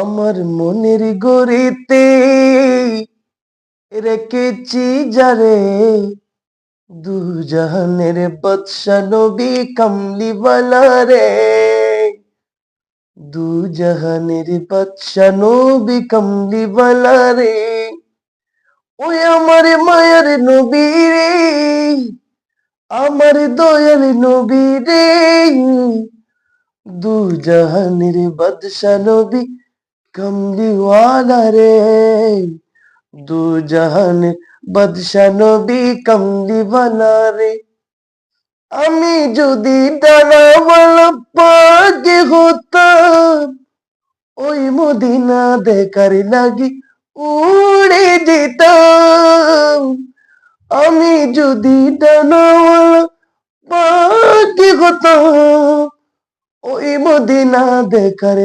আমার মনের গড়িতে রেখেছি যারে দু জাহানের বাদশা নবী কামলিওয়ালা রে, দু জাহানের বাদশা নবী কামলিওয়ালা রে। ওই আমার মায়ের নবী রে, আমার দয়াল নবী রে, দু জাহানের বাদশা নবী কামলিওয়ালা রে, দু জাহানের বাদশা নবী কামলিওয়ালা রে। আমি যদি ডানাওয়ালা পাখি হতাম, ওই মদিনা দেখার লাগি উড়ে যেতাম। আমি যদি ডানাওয়ালা পাখি হতাম, ওই মদিনা দেখার